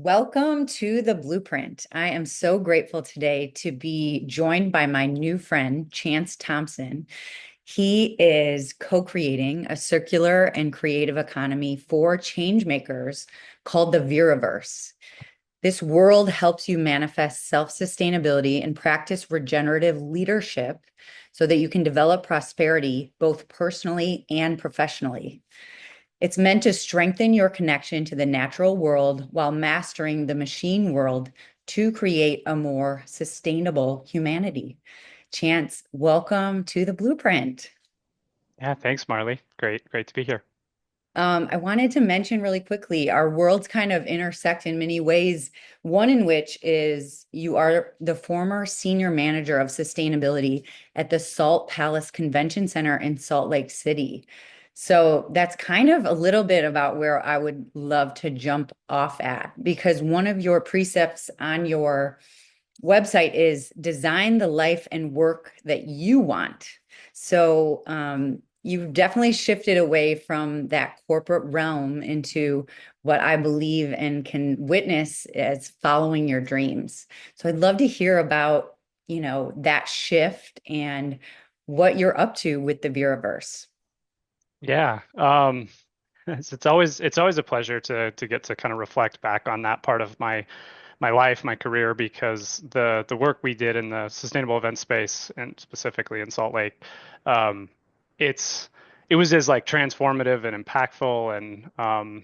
Welcome to the Blueprint. I am so grateful today to be joined by my new friend, Chance Thompson. He is co-creating a circular and creative economy for change makers called the Viriverse. This world helps you manifest self-sustainability and practice regenerative leadership so that you can develop prosperity both personally and professionally. It's meant to strengthen your connection to the natural world while mastering the machine world to create a more sustainable humanity. Chance, welcome to the Blueprint. Yeah, thanks, Marley. Great to be here. I wanted to mention really quickly, our worlds kind of intersect in many ways. One in which is you are the former senior manager of sustainability at the Salt Palace Convention Center in Salt Lake City. So that's kind of a little bit about where I would love to jump off at, because one of your precepts on your website is design the life and work that you want. So you've definitely shifted away from that corporate realm into what I believe and can witness as following your dreams. So I'd love to hear about, that shift and what you're up to with the Viraverse. Yeah, it's always a pleasure to get to kind of reflect back on that part of my life, my career, because the work we did in the sustainable event space and specifically in Salt Lake, um, it's it was as like transformative and impactful and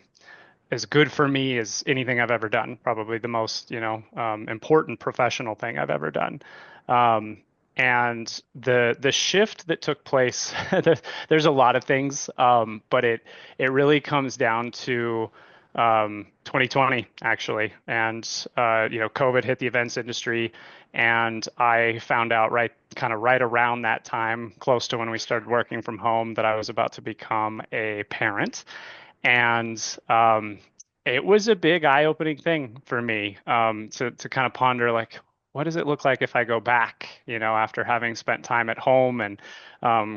as good for me as anything I've ever done. Probably the most, important professional thing I've ever done. Um, and the shift that took place, there's a lot of things, but it really comes down to 2020 actually, and COVID hit the events industry, and I found out right around that time, close to when we started working from home, that I was about to become a parent. And it was a big eye-opening thing for me, to kind of ponder, like, what does it look like if I go back, after having spent time at home and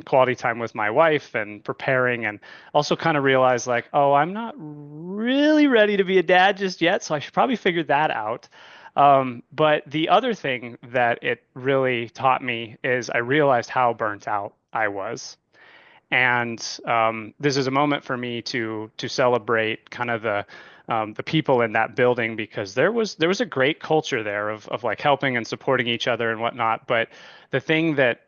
quality time with my wife and preparing, and also kind of realize, like, oh, I'm not really ready to be a dad just yet, so I should probably figure that out. But the other thing that it really taught me is I realized how burnt out I was. And this is a moment for me to celebrate kind of the people in that building, because there was a great culture there of like helping and supporting each other and whatnot. But the thing that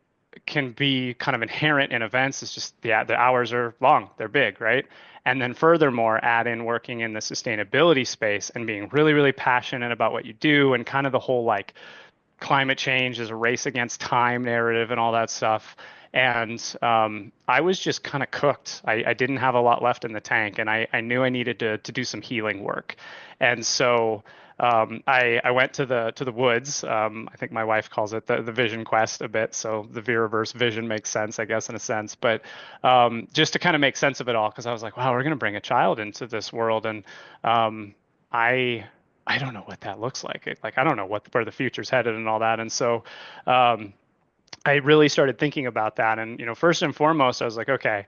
can be kind of inherent in events is just the hours are long, they're big, right? And then furthermore, add in working in the sustainability space and being really, really passionate about what you do, and kind of the whole like climate change is a race against time narrative and all that stuff. And I was just kind of cooked. I didn't have a lot left in the tank, and I knew I needed to do some healing work. And so I went to the woods. I think my wife calls it the vision quest a bit. So the Viriverse vision makes sense, I guess, in a sense. But just to kind of make sense of it all, because I was like, wow, we're going to bring a child into this world, and I I don't know what that looks like. Like, I don't know where the future's headed and all that. And so um, I really started thinking about that. And first and foremost, I was like, okay,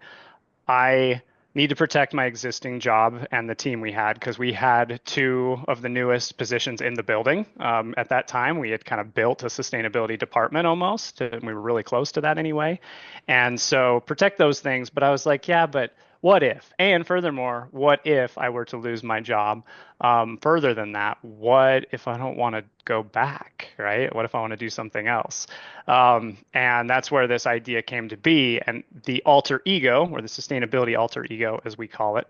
I need to protect my existing job and the team we had, because we had two of the newest positions in the building. At that time, we had kind of built a sustainability department almost, and we were really close to that anyway. And so protect those things. But I was like, yeah, but what if? And furthermore, what if I were to lose my job? Further than that, what if I don't want to go back, right? What if I want to do something else? And that's where this idea came to be. And the alter ego, or the sustainability alter ego, as we call it,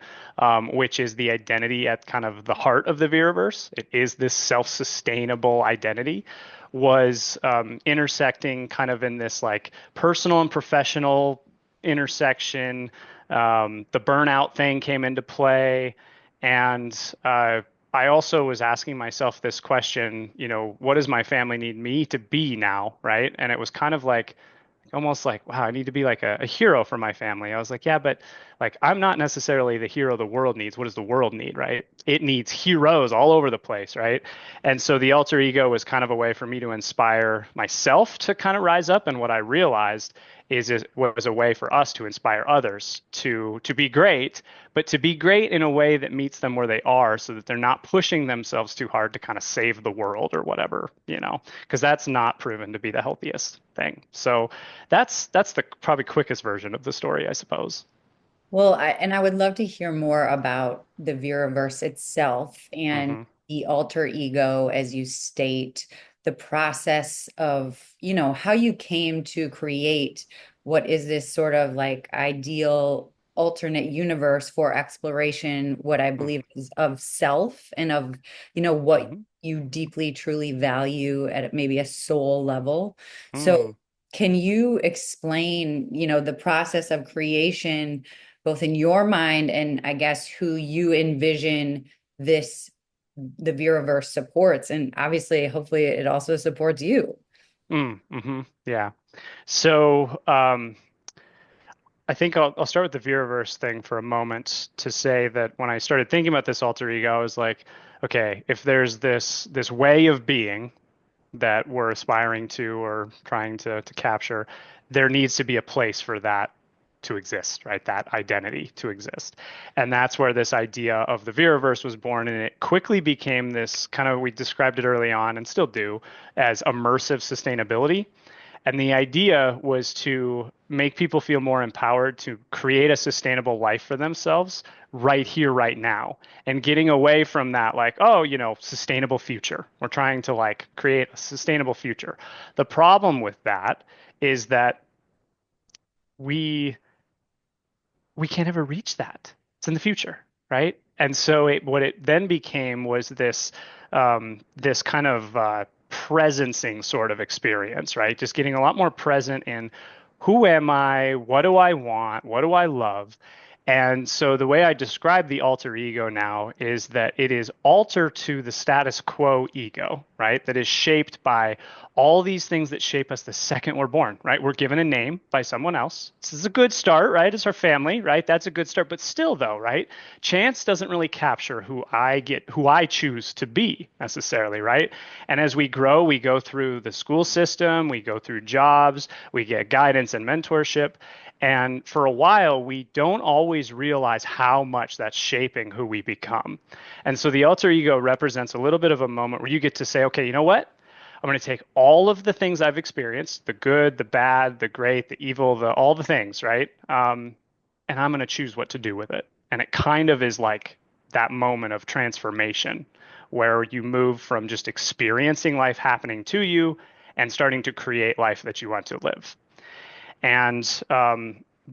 which is the identity at kind of the heart of the Viriverse, it is this self-sustainable identity, was intersecting kind of in this like personal and professional intersection. The burnout thing came into play. And I also was asking myself this question, what does my family need me to be now, right? And it was kind of like almost like, wow, I need to be like a hero for my family. I was like, yeah, but like I'm not necessarily the hero the world needs. What does the world need, right? It needs heroes all over the place, right? And so the alter ego was kind of a way for me to inspire myself to kind of rise up. And what I realized was a way for us to inspire others to be great, but to be great in a way that meets them where they are, so that they're not pushing themselves too hard to kind of save the world or whatever, because that's not proven to be the healthiest thing. So that's the probably quickest version of the story, I suppose. Well, I would love to hear more about the Viriverse itself and Hmm. the alter ego, as you state, the process of, how you came to create what is this sort of like ideal alternate universe for exploration, what I Hmm. believe is of self and of, what Hmm. you deeply, truly value at maybe a soul level. So, Mm. can you explain, the process of creation? Both in your mind and I guess who you envision this the Viraverse supports. And obviously, hopefully it also supports you. Mm-hmm. Yeah. So I think I'll start with the Viriverse thing for a moment to say that when I started thinking about this alter ego, I was like, okay, if there's this way of being that we're aspiring to or trying to capture, there needs to be a place for that to exist, right? That identity to exist. And that's where this idea of the Viriverse was born. And it quickly became this kind of, we described it early on and still do, as immersive sustainability. And the idea was to make people feel more empowered to create a sustainable life for themselves right here, right now, and getting away from that, like, oh, sustainable future. We're trying to like create a sustainable future. The problem with that is that we we can't ever reach that. It's in the future, right? And so what it then became was this kind of presencing sort of experience, right? Just getting a lot more present in who am I? What do I want? What do I love? And so the way I describe the alter ego now is that it is alter to the status quo ego, right? That is shaped by all these things that shape us the second we're born, right? We're given a name by someone else. This is a good start, right? It's our family, right? That's a good start. But still, though, right? Chance doesn't really capture who I choose to be necessarily, right? And as we grow, we go through the school system, we go through jobs, we get guidance and mentorship. And for a while, we don't always realize how much that's shaping who we become. And so the alter ego represents a little bit of a moment where you get to say, okay, you know what? I'm going to take all of the things I've experienced, the good, the bad, the great, the evil, all the things, right? And I'm going to choose what to do with it. And it kind of is like that moment of transformation where you move from just experiencing life happening to you and starting to create life that you want to live. And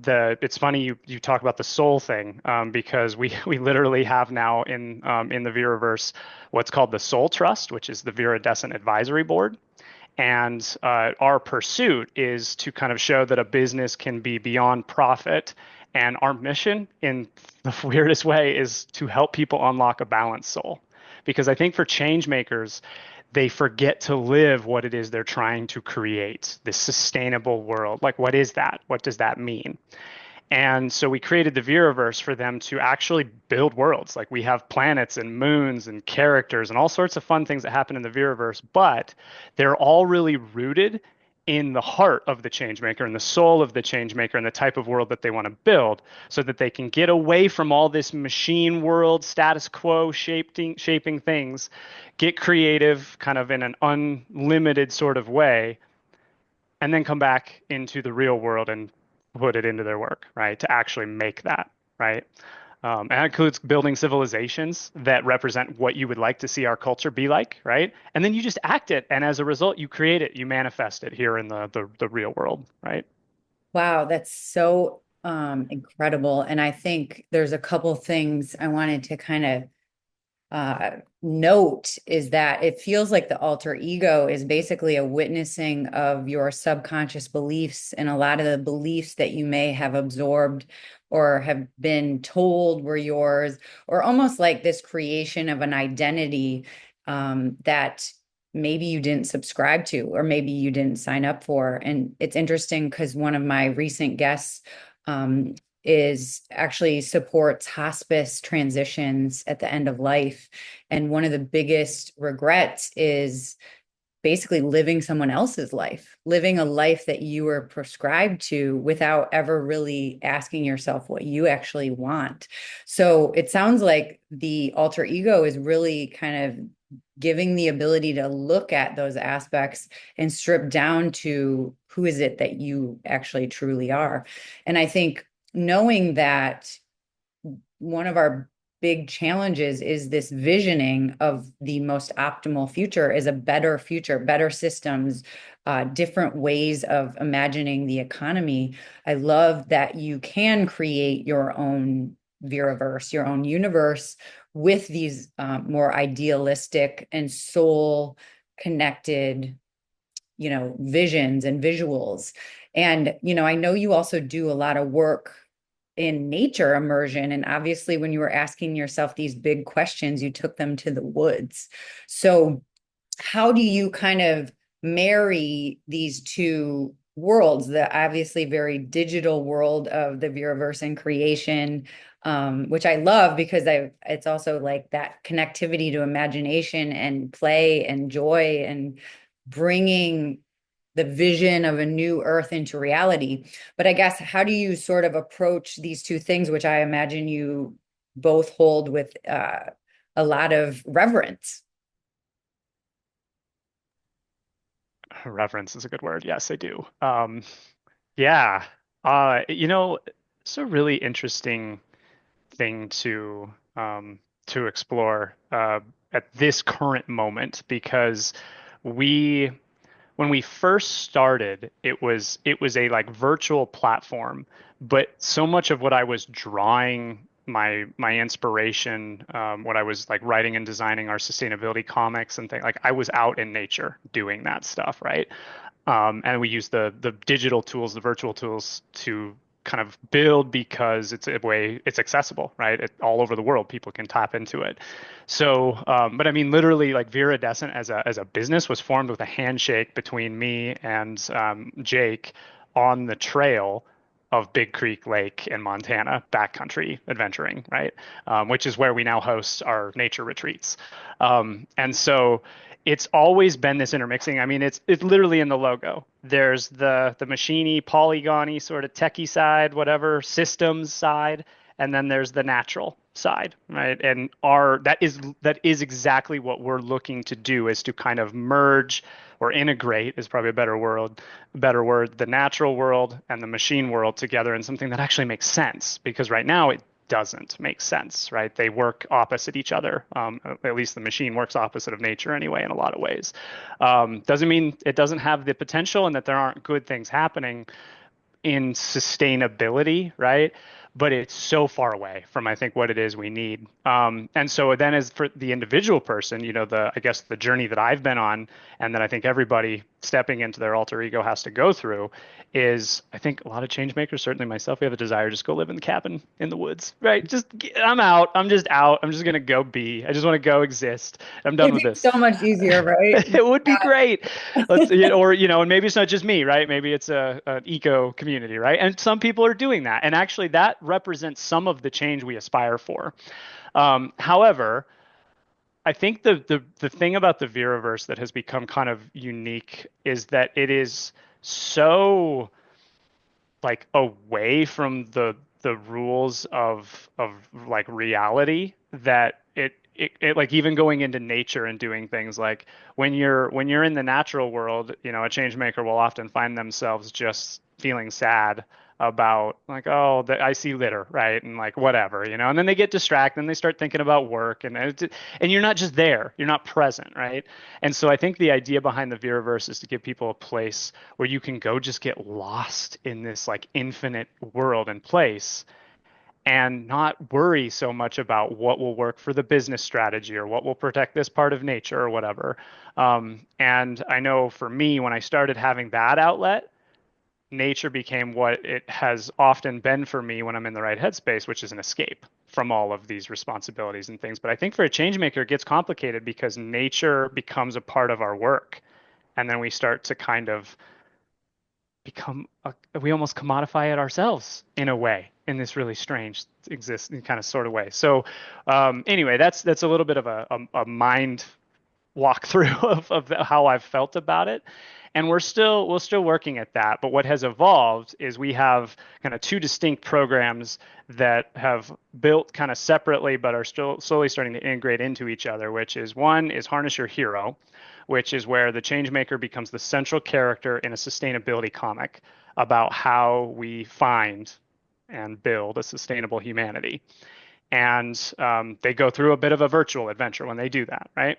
it's funny you talk about the soul thing, because we literally have now in the Viriverse what's called the Soul Trust, which is the Viridescent Advisory Board. And our pursuit is to kind of show that a business can be beyond profit. And our mission, in the weirdest way, is to help people unlock a balanced soul. Because I think for change makers, they forget to live what it is they're trying to create, this sustainable world. Like, what is that? What does that mean? And so we created the Viriverse for them to actually build worlds. Like, we have planets and moons and characters and all sorts of fun things that happen in the Viriverse, but they're all really rooted in the heart of the changemaker and the soul of the changemaker and the type of world that they want to build, so that they can get away from all this machine world status quo shaping things, get creative kind of in an unlimited sort of way, and then come back into the real world and put it into their work, right? To actually make that, right? And that includes building civilizations that represent what you would like to see our culture be like, right? And then you just act it, and as a result, you create it, you manifest it here in the real world, right? Wow, that's so incredible. And I think there's a couple things I wanted to kind of note is that it feels like the alter ego is basically a witnessing of your subconscious beliefs and a lot of the beliefs that you may have absorbed or have been told were yours, or almost like this creation of an identity that maybe you didn't subscribe to, or maybe you didn't sign up for. And it's interesting because one of my recent guests um, is actually supports hospice transitions at the end of life. And one of the biggest regrets is basically living someone else's life, living a life that you were prescribed to without ever really asking yourself what you actually want. So it sounds like the alter ego is really kind of giving the ability to look at those aspects and strip down to who is it that you actually truly are. And I think knowing that one of our big challenges is this visioning of the most optimal future is a better future, better systems, different ways of imagining the economy. I love that you can create your own Viriverse, your own universe with these more idealistic and soul connected, visions and visuals. And, I know you also do a lot of work in nature immersion. And obviously, when you were asking yourself these big questions, you took them to the woods. So, how do you kind of marry these two worlds, the obviously very digital world of the Viriverse and creation, which I love because it's also like that connectivity to imagination and play and joy and bringing the vision of a new earth into reality. But I guess how do you sort of approach these two things, which I imagine you both hold with a lot of reverence? Reverence is a good word. Yes, I do. Yeah. It's a really interesting thing to explore at this current moment because we when we first started, it was a like virtual platform, but so much of what I was drawing my inspiration, what I was like writing and designing our sustainability comics and things like I was out in nature doing that stuff, right? And we use the digital tools, the virtual tools to kind of build because it's a way it's accessible, right? All over the world, people can tap into it. So, but I mean, literally, like Viridescent as a business was formed with a handshake between me and Jake on the trail of Big Creek Lake in Montana, backcountry adventuring, right? Which is where we now host our nature retreats. And so it's always been this intermixing. I mean, it's literally in the logo. There's the machiney, polygony, sort of techie side, whatever, systems side, and then there's the natural side, right? And our that is exactly what we're looking to do is to kind of merge or integrate is probably a better word, the natural world and the machine world together in something that actually makes sense. Because right now it doesn't make sense, right? They work opposite each other. At least the machine works opposite of nature anyway, in a lot of ways. Doesn't mean it doesn't have the potential and that there aren't good things happening in sustainability, right? But it's so far away from I think what it is we need. And so then as for the individual person, I guess the journey that I've been on and that I think everybody stepping into their alter ego has to go through is I think a lot of change makers, certainly myself, we have a desire to just go live in the cabin in the woods, right? I'm out. I'm just out. I'm just gonna go be. I just want to go exist. I'm done It'd with be this. so much easier, right? It would be great. And maybe it's not just me, right? Maybe it's an eco community, right? And some people are doing that. And actually, that represents some of the change we aspire for. However, I think the thing about the Viriverse that has become kind of unique is that it is so like away from the rules of like reality that it like even going into nature and doing things like when you're in the natural world, a change maker will often find themselves just feeling sad about like, oh, I see litter, right? And like whatever, and then they get distracted and they start thinking about work and you're not just there, you're not present, right? And so I think the idea behind the Viriverse is to give people a place where you can go just get lost in this like infinite world and place and not worry so much about what will work for the business strategy or what will protect this part of nature or whatever. And I know for me, when I started having that outlet, nature became what it has often been for me when I'm in the right headspace, which is an escape from all of these responsibilities and things. But I think for a change maker, it gets complicated because nature becomes a part of our work. And then we start to kind of we almost commodify it ourselves in a way, in this really strange exist kind of sort of way. So anyway, that's a little bit of a mind walkthrough of how I've felt about it. And we're still working at that. But what has evolved is we have kind of two distinct programs that have built kind of separately, but are still slowly starting to integrate into each other. Which is one is Harness Your Hero, which is where the Changemaker becomes the central character in a sustainability comic about how we find and build a sustainable humanity. And they go through a bit of a virtual adventure when they do that, right?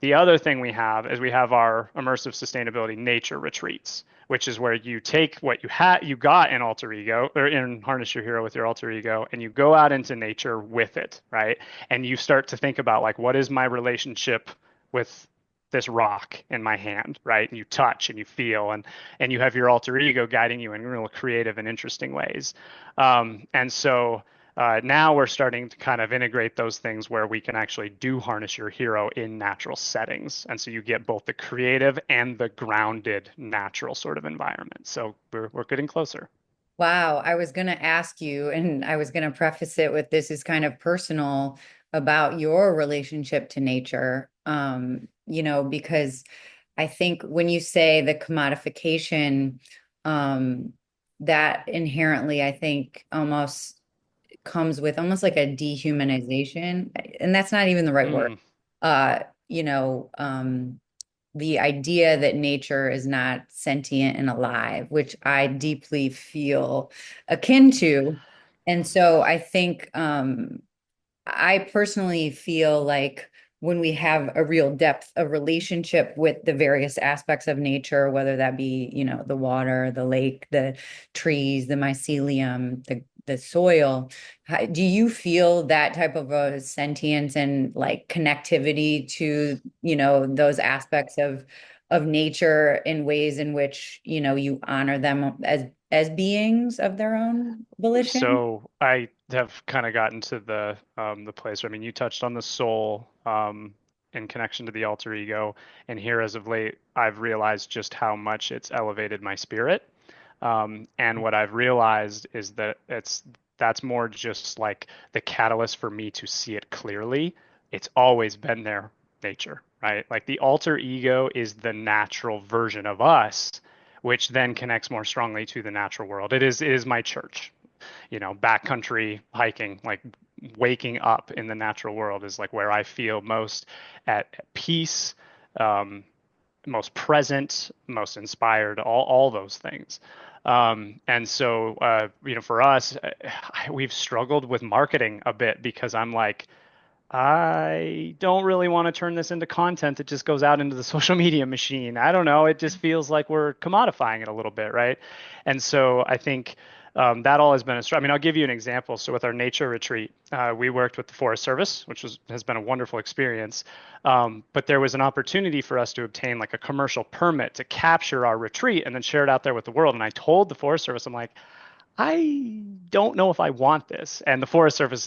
The other thing we have is we have our immersive sustainability nature retreats, which is where you take what you got in alter ego or in Harness Your Hero with your alter ego, and you go out into nature with it, right? And you start to think about like, what is my relationship with this rock in my hand, right? And you touch and you feel, and you have your alter ego guiding you in real creative and interesting ways. And so now we're starting to kind of integrate those things where we can actually do Harness Your Hero in natural settings. And so you get both the creative and the grounded natural sort of environment. So we're getting closer. Wow, I was going to ask you, and I was going to preface it with this is kind of personal about your relationship to nature. Because I think when you say the commodification, um, that inherently, I think, almost comes with almost like a dehumanization, and that's not even the right word. Mm. Uh, you know, um, the idea that nature is not sentient and alive, which I deeply feel akin to. And so I think I personally feel like when we have a real depth of relationship with the various aspects of nature, whether that be, the water, the lake, the trees, the mycelium, the soil, do you feel that type of a sentience and like connectivity to, those aspects of nature in ways in which, you honor them as beings of their own volition? So I have kind of gotten to the place. I mean, you touched on the soul in connection to the alter ego, and here as of late, I've realized just how much it's elevated my spirit. And what I've realized is that that's more just like the catalyst for me to see it clearly. It's always been there, nature, right? Like the alter ego is the natural version of us, which then connects more strongly to the natural world. It is my church, backcountry hiking, like waking up in the natural world is like where I feel most at peace, um, most present, most inspired, all those things. And so, for us, we've struggled with marketing a bit because I'm like, I don't really want to turn this into content that just goes out into the social media machine. I don't know. It just feels like we're commodifying it a little bit, right? And so I think that all has been a struggle. I mean, I'll give you an example. So with our nature retreat, we worked with the Forest Service, which has been a wonderful experience. But there was an opportunity for us to obtain like a commercial permit to capture our retreat and then share it out there with the world. And I told the Forest Service, I'm like, I don't know if I want this. And the Forest Service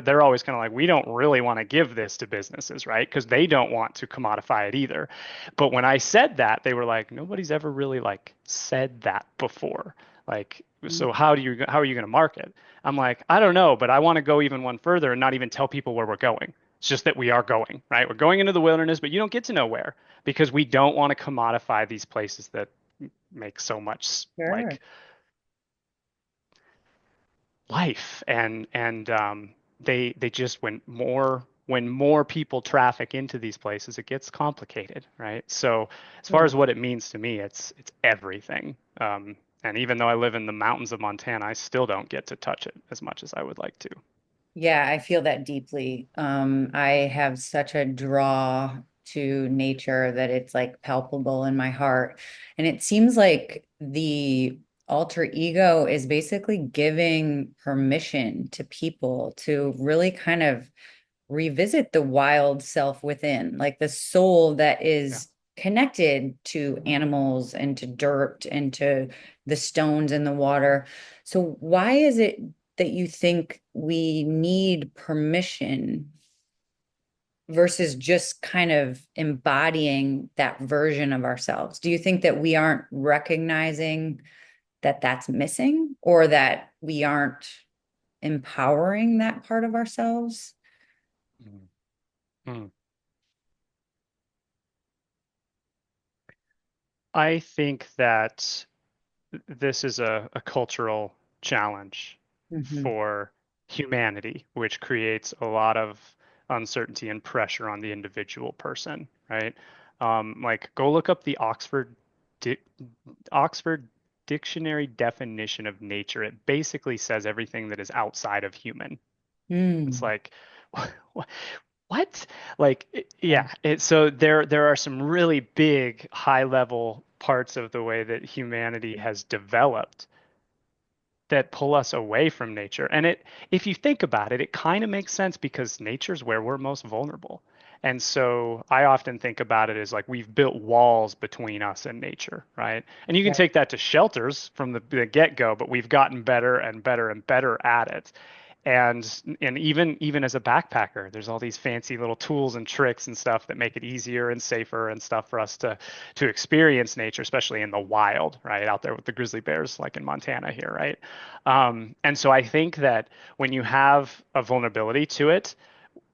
they're always kind of like, we don't really want to give this to businesses, right? Because they don't want to commodify it either. But when I said that, they were like, nobody's ever really like said that before. Like, so how are you going to market? I'm like, I don't know, but I want to go even one further and not even tell people where we're going. It's just that we are going, right? We're going into the wilderness, but you don't get to know where because we don't want to commodify these places that make so much Sure. like life and they just when more people traffic into these places it gets complicated, right? So as far Sure. as what it means to me, it's everything. And even though I live in the mountains of Montana, I still don't get to touch it as much as I would like to. Yeah, I feel that deeply. I have such a draw to nature that it's like palpable in my heart. And it seems like the alter ego is basically giving permission to people to really kind of revisit the wild self within, like the soul that Yeah. is connected to animals and to dirt and to the stones in the water. So, why is it that you think we need permission versus just kind of embodying that version of ourselves? Do you think that we aren't recognizing that that's missing or that we aren't empowering that part of ourselves? Mm. Mm. I think that this is a cultural challenge Hmm. for humanity, which creates a lot of uncertainty and pressure on the individual person, right? Like, go look up the Di Oxford Dictionary definition of nature. It basically says everything that is outside of human. It's Mm. like, what? Like, Yeah. yeah. So there are some really big, high level parts of the way that humanity has developed that pull us away from nature. And if you think about it, it kind of makes sense because nature's where we're most vulnerable. And so I often think about it as like we've built walls between us and nature, right? And you can Yeah. take that to shelters from the get-go, but we've gotten better and better and better at it. And even as a backpacker, there's all these fancy little tools and tricks and stuff that make it easier and safer and stuff for us to experience nature, especially in the wild, right? Out there with the grizzly bears, like in Montana here, right? And so I think that when you have a vulnerability to it,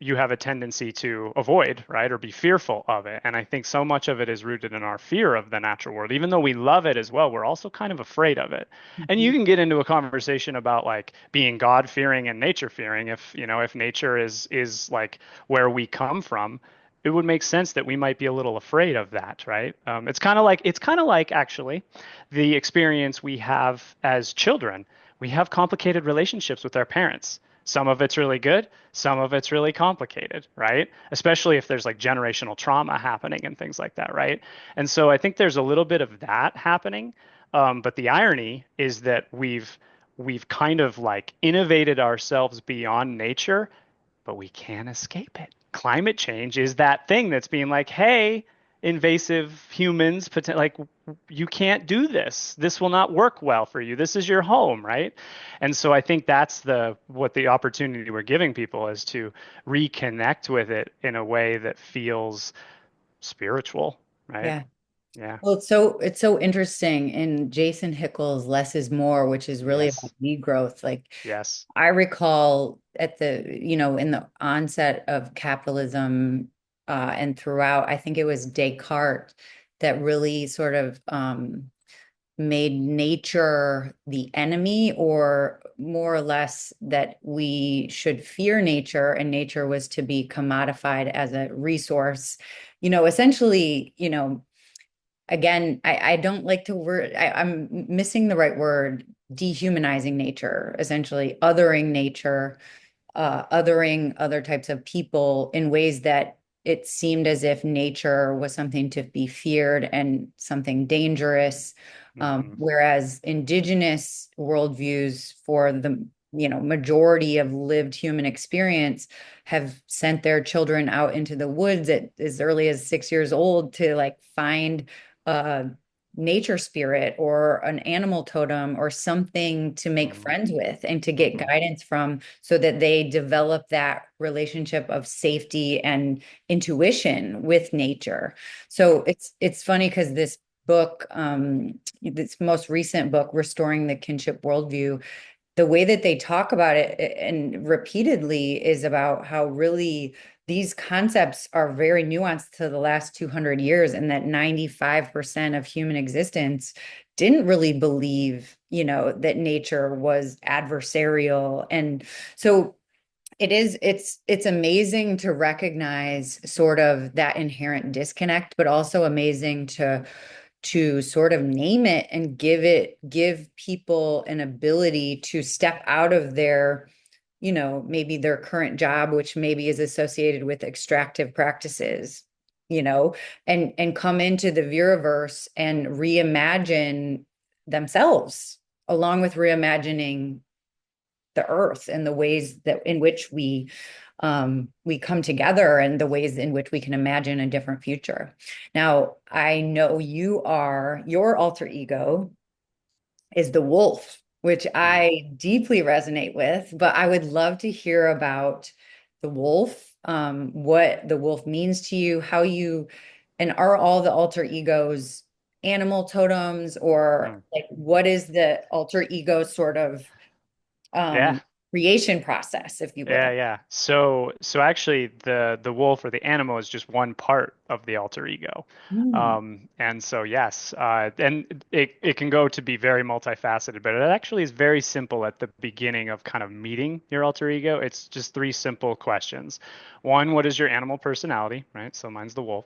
you have a tendency to avoid, right, or be fearful of it. And I think so much of it is rooted in our fear of the natural world. Even though we love it as well, we're also kind of afraid of it. And you Mhm. can get into a conversation about like being God fearing and nature fearing. If, you know, if nature is like where we come from, it would make sense that we might be a little afraid of that, right? It's kind of like actually the experience we have as children. We have complicated relationships with our parents. Some of it's really good, some of it's really complicated, right? Especially if there's like generational trauma happening and things like that, right? And so I think there's a little bit of that happening. But the irony is that we've kind of like innovated ourselves beyond nature, but we can't escape it. Climate change is that thing that's being like, hey, invasive humans, like you can't do this. This will not work well for you. This is your home, right? And so I think that's the what the opportunity we're giving people is to reconnect with it in a way that feels spiritual, right? Yeah. Yeah. Well, it's so interesting in Jason Hickel's Less is More, which is really about Yes. degrowth. Like Yes. I recall at in the onset of capitalism, and throughout, I think it was Descartes that really sort of made nature the enemy, or more or less that we should fear nature and nature was to be commodified as a resource. Essentially, again, I don't like to word, I'm missing the right word, dehumanizing nature, essentially othering nature, othering other types of people in ways that it seemed as if nature was something to be feared and something dangerous. Hmm. Whereas indigenous worldviews for the majority of lived human experience have sent their children out into the woods at as early as 6 years old to like find a nature spirit or an animal totem or something to make Hmm. friends with and to get Hmm. guidance from, so that they develop that relationship of safety and intuition with nature. So it's funny because this book, this most recent book, Restoring the Kinship Worldview, the way that they talk about it and repeatedly is about how really these concepts are very nuanced to the last 200 years, and that 95% of human existence didn't really believe, that nature was adversarial. And so it's amazing to recognize sort of that inherent disconnect, but also amazing to sort of name it and give people an ability to step out of their, maybe their current job, which maybe is associated with extractive practices, you know, and come into the Viriverse and reimagine themselves along with reimagining the earth and the ways that in which we come together and the ways in which we can imagine a different future. Now, I know your alter ego is the wolf, which Hmm. I deeply resonate with, but I would love to hear about the wolf, what the wolf means to you, and are all the alter egos animal totems, or Hmm. like what is the alter ego sort of Yeah. um creation process, if you Yeah, will. yeah. So actually the wolf or the animal is just one part of the alter ego. Mm. And so yes, and it can go to be very multifaceted, but it actually is very simple at the beginning of kind of meeting your alter ego. It's just three simple questions. One, what is your animal personality, right? So mine's the wolf.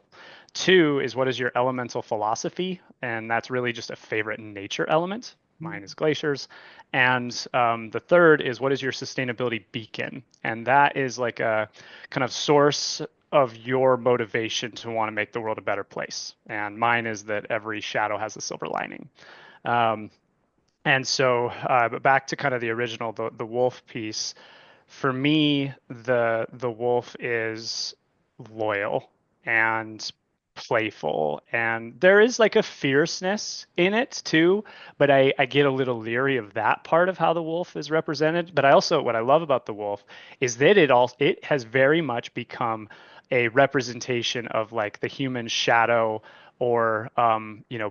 Two is what is your elemental philosophy? And that's really just a favorite nature element. Mine is glaciers. And the third is what is your sustainability beacon? And that is like a kind of source of your motivation to want to make the world a better place. And mine is that every shadow has a silver lining. Um, and so, but back to kind of the original, the wolf piece. For me, the wolf is loyal and playful, and there is like a fierceness in it too, but I get a little leery of that part of how the wolf is represented. But I also, what I love about the wolf is that it has very much become a representation of like the human shadow, or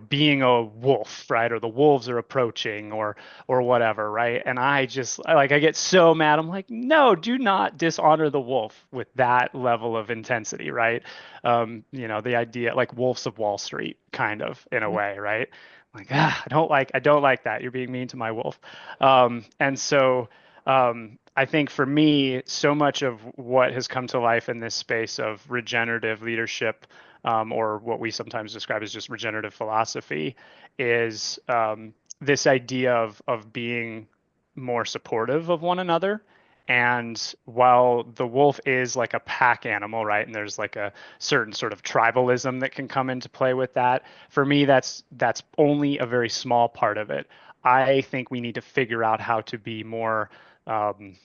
being a wolf, right? Or the wolves are approaching, or whatever, right? And I get so mad. I'm like, no, do not dishonor the wolf with that level of intensity, right? The idea like Wolves of Wall Street, kind of in a way, right? Like, I don't like that. You're being mean to my wolf. And so I think for me, so much of what has come to life in this space of regenerative leadership, or what we sometimes describe as just regenerative philosophy, is this idea of being more supportive of one another. And while the wolf is like a pack animal, right, and there's like a certain sort of tribalism that can come into play with that, for me, that's only a very small part of it. I think we need to figure out how to be more um,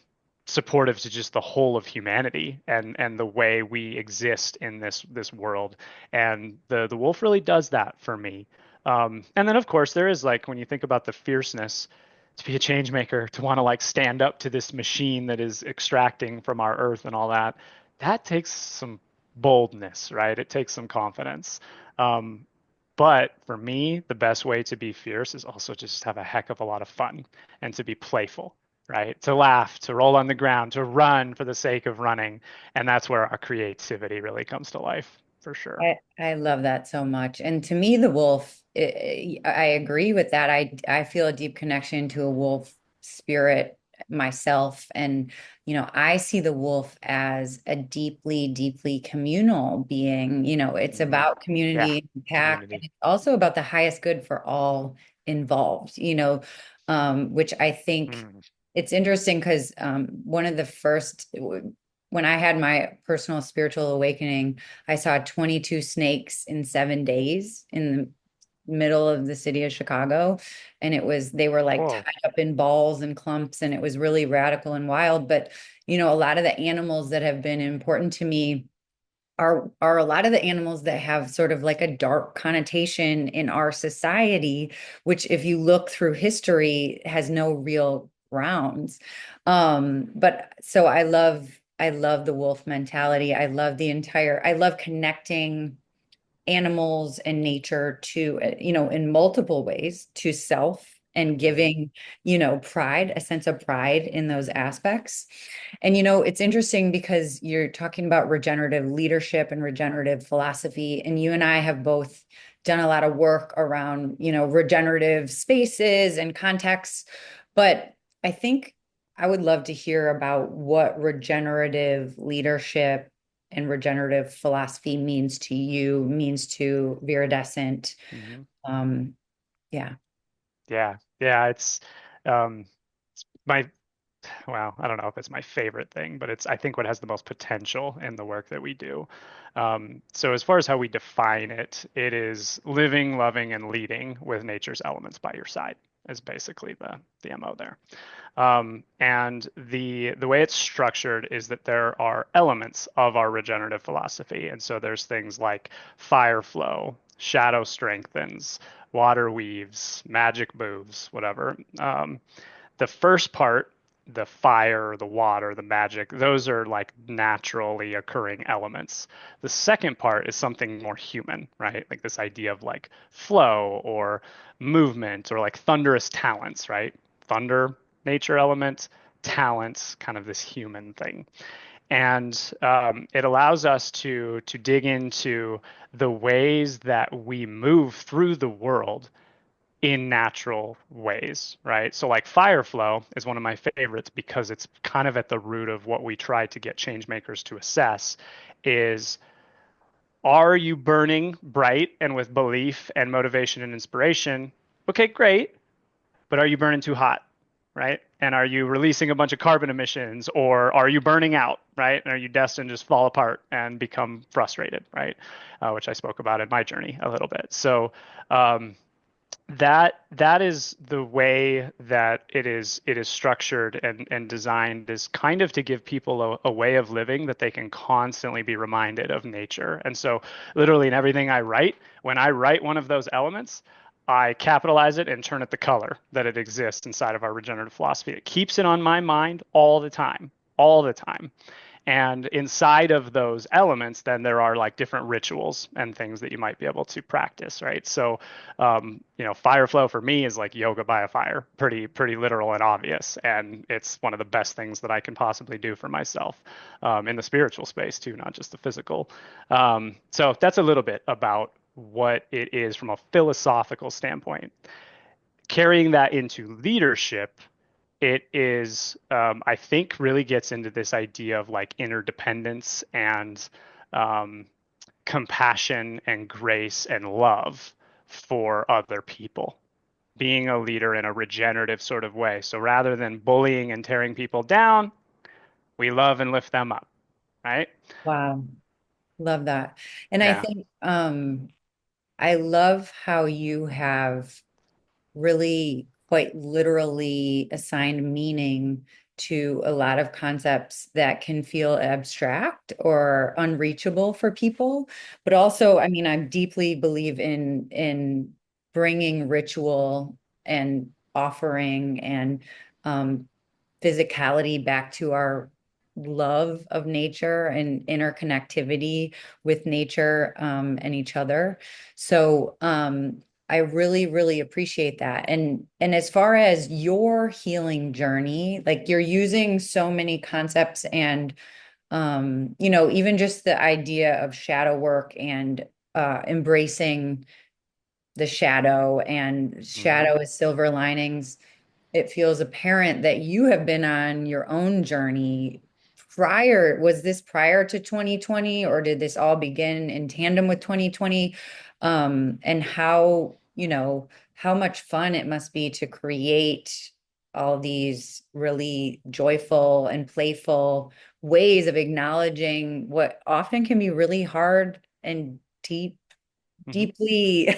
supportive to just the whole of humanity and the way we exist in this world. And the wolf really does that for me. And then of course there is like when you think about the fierceness to be a change maker, to want to like stand up to this machine that is extracting from our earth and all that, that takes some boldness, right? It takes some confidence. Um, but for me, the best way to be fierce is also just have a heck of a lot of fun and to be playful, right? To laugh, to roll on the ground, to run for the sake of running. And that's where our creativity really comes to life, for sure. I love that so much. And to me, the wolf, I agree with that. I feel a deep connection to a wolf spirit myself. And, I see the wolf as a deeply, deeply communal being. It's Hmm. about Yeah, community and pack, and community. it's also about the highest good for all involved, which I think Mm. it's interesting because one of the first, when I had my personal spiritual awakening, I saw 22 snakes in 7 days in the middle of the city of Chicago. And they were like Whoa. tied up in balls and clumps, and it was really radical and wild. But, a lot of the animals that have been important to me are a lot of the animals that have sort of like a dark connotation in our society, which if you look through history has no real grounds. But so I love the wolf mentality. I love connecting animals and nature to, in multiple ways to self, and Hmm. giving, pride, a sense of pride in those aspects. And, it's interesting because you're talking about regenerative leadership and regenerative philosophy, and you and I have both done a lot of work around, regenerative spaces and contexts. But I think I would love to hear about what regenerative leadership and regenerative philosophy means to you, means to Viridescent. Hmm. Um, yeah. Yeah. Yeah. It's my, well, I don't know if it's my favorite thing, but it's, I think, what has the most potential in the work that we do. So as far as how we define it, it is living, loving, and leading with nature's elements by your side is basically the MO there. And the way it's structured is that there are elements of our regenerative philosophy. And so there's things like fire flow, shadow strengthens, water weaves, magic moves, whatever. The first part, the fire, the water, the magic, those are like naturally occurring elements. The second part is something more human, right? Like this idea of like flow or movement or like thunderous talents, right? Thunder, nature element, talents, kind of this human thing. And it allows us to dig into the ways that we move through the world in natural ways, right? So like fire flow is one of my favorites because it's kind of at the root of what we try to get change makers to assess is, are you burning bright and with belief and motivation and inspiration? Okay, great. But are you burning too hot? Right? And are you releasing a bunch of carbon emissions, or are you burning out? Right? And are you destined to just fall apart and become frustrated? Right? Which I spoke about in my journey a little bit. So um, that is the way that it is structured and designed, is kind of to give people a way of living that they can constantly be reminded of nature. And so literally in everything I write, when I write one of those elements, I capitalize it and turn it the color that it exists inside of our regenerative philosophy. It keeps it on my mind all the time, all the time. And inside of those elements, then there are like different rituals and things that you might be able to practice, right? So, fire flow for me is like yoga by a fire, pretty literal and obvious, and it's one of the best things that I can possibly do for myself, in the spiritual space too, not just the physical. So that's a little bit about what it is from a philosophical standpoint. Carrying that into leadership, it is, I think, really gets into this idea of like interdependence and um, compassion and grace and love for other people. Being a leader in a regenerative sort of way. So rather than bullying and tearing people down, we love and lift them up, right? Wow. Love that. And I Yeah. think I love how you have really quite literally assigned meaning to a lot of concepts that can feel abstract or unreachable for people. But also, I mean, I deeply believe in bringing ritual and offering and um, physicality back to our love of nature and interconnectivity with nature and each other. So I really, really appreciate that. And as far as your healing journey, like you're using so many concepts and even just the idea of shadow work and embracing the shadow and Hmm. shadow is silver linings. It feels apparent that you have been on your own journey was this prior to 2020, or did this all begin in tandem with 2020? And how much fun it must be to create all these really joyful and playful ways of acknowledging what often can be really hard and Hmm. deeply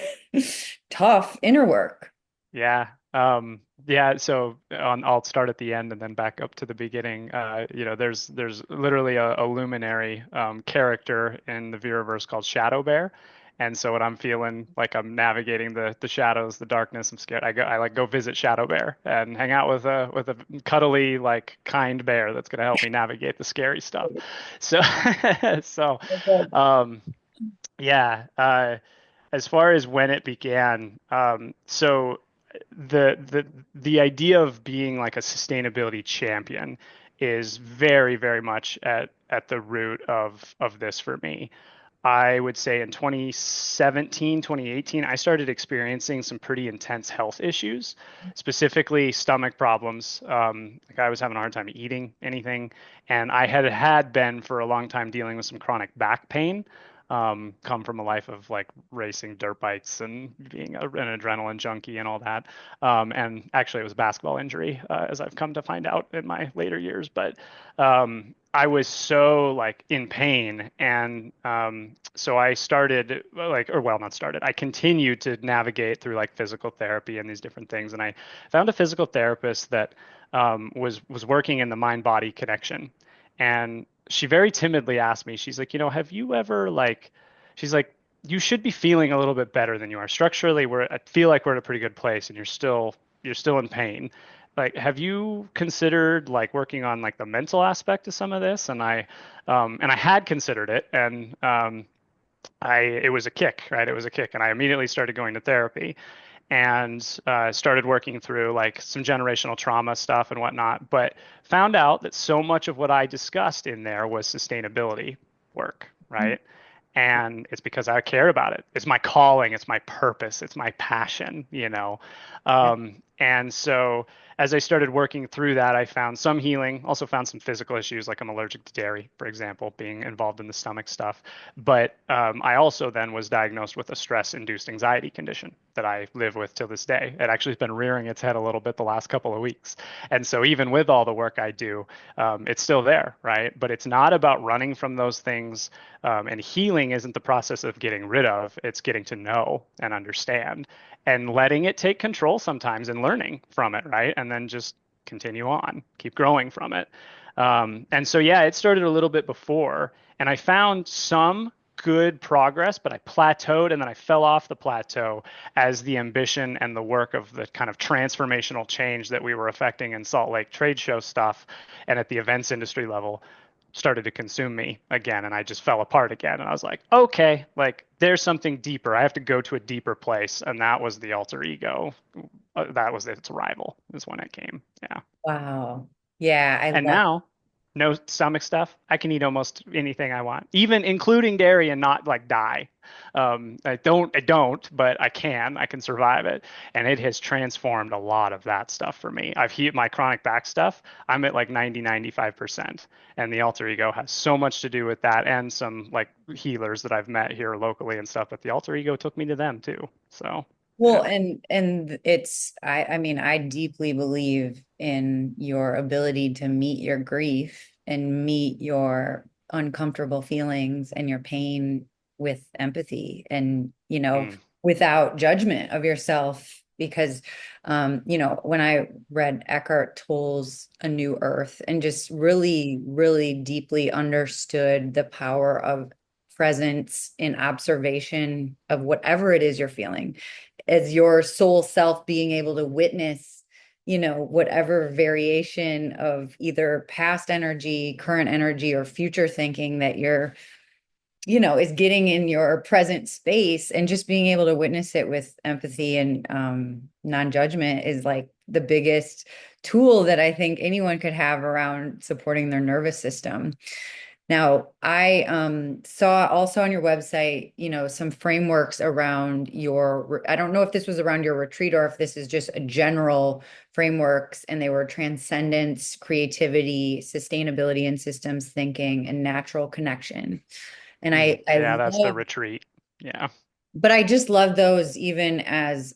tough inner work. Yeah. Yeah. So I'll start at the end and then back up to the beginning. There's literally a luminary character in the Viriverse called Shadow Bear. And so when I'm feeling like I'm navigating the shadows, the darkness, I'm scared. I like go visit Shadow Bear and hang out with a cuddly, like kind bear that's gonna help me navigate the scary stuff. So so um yeah. As far as when it began, so the idea of being like a sustainability champion is very, very much at the root of this for me. I would say in 2017, 2018, I started experiencing some pretty intense health issues, specifically stomach problems. Like I was having a hard time eating anything, and I had been for a long time dealing with some chronic back pain. Come from a life of like racing dirt bikes and being an adrenaline junkie and all that. And actually, it was a basketball injury, as I've come to find out in my later years. But I was so like in pain, and so I started like, or well, not started. I continued to navigate through like physical therapy and these different things, and I found a physical therapist that was working in the mind-body connection, and she very timidly asked me, she's like, have you ever like, she's like, you should be feeling a little bit better than you are. Structurally, I feel like we're at a pretty good place, and you're still in pain. Like, have you considered like working on like the mental aspect of some of this? And I had considered it, and it was a kick, right? It was a kick, and I immediately started going to therapy. and started working through like some generational trauma stuff and whatnot, but found out that so much of what I discussed in there was sustainability work, right? And it's because I care about it. It's my calling, it's my purpose, it's my passion, you know. And so as I started working through that, I found some healing, also found some physical issues, like I'm allergic to dairy, for example, being involved in the stomach stuff. But I also then was diagnosed with a stress-induced anxiety condition that I live with till this day. It actually has been rearing its head a little bit the last couple of weeks. And so even with all the work I do, it's still there, right? But it's not about running from those things. And healing isn't the process of getting rid of, it's getting to know and understand and letting it take control sometimes and learning from it, right? And then just continue on, keep growing from it. And so, yeah, it started a little bit before, and I found some good progress, but I plateaued and then I fell off the plateau as the ambition and the work of the kind of transformational change that we were affecting in Salt Lake trade show stuff and at the events industry level started to consume me again, and I just fell apart again. And I was like, okay, like there's something deeper. I have to go to a deeper place, and that was the alter ego. That was its arrival, is when it came. Yeah. Wow. Yeah, I And love. now, no stomach stuff. I can eat almost anything I want, even including dairy, and not like die. I don't, but I can. I can survive it, and it has transformed a lot of that stuff for me. I've healed my chronic back stuff. I'm at like 95%, and the alter ego has so much to do with that, and some like healers that I've met here locally and stuff. But the alter ego took me to them too. So Well, yeah. and it's I mean, I deeply believe in your ability to meet your grief and meet your uncomfortable feelings and your pain with empathy and, Mm, without judgment of yourself. Because when I read Eckhart Tolle's A New Earth and just really, really deeply understood the power of presence in observation of whatever it is you're feeling as your soul self being able to witness, whatever variation of either past energy, current energy, or future thinking that you're, is getting in your present space, and just being able to witness it with empathy and non-judgment is like the biggest tool that I think anyone could have around supporting their nervous system. Now, I saw also on your website, some frameworks around I don't know if this was around your retreat or if this is just a general frameworks, and they were transcendence, creativity, sustainability and systems thinking, and natural connection. And I yeah, that's the love, retreat. Yeah. but I just love those even as